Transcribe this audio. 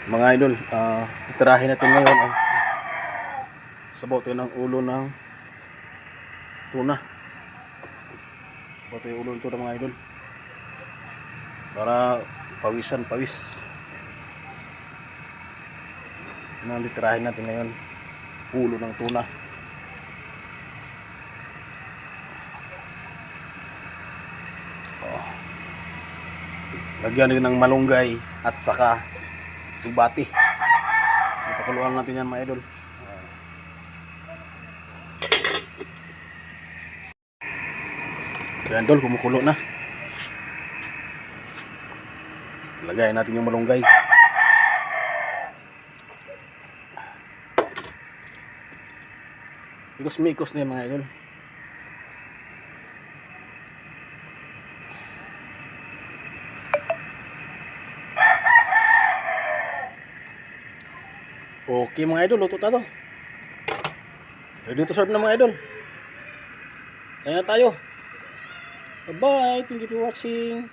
Mga idol, titirahin natin ngayon ang sabaw tayo ng ulo ng tuna. Sabaw tayo ulo ng tuna mga idol, para pawis. Yun ang titirahin natin ngayon, ulo ng tuna. Lagyan din ng malunggay at saka tubati. So pakuluan natin yan mga idol. Yan idol, kumukulo na. Lagay natin yung malunggay. Mikos na yan mga idol. Okay mga idol, luto na to. Ready to serve na mga idol. Kaya na tayo. Bye bye, thank you for watching.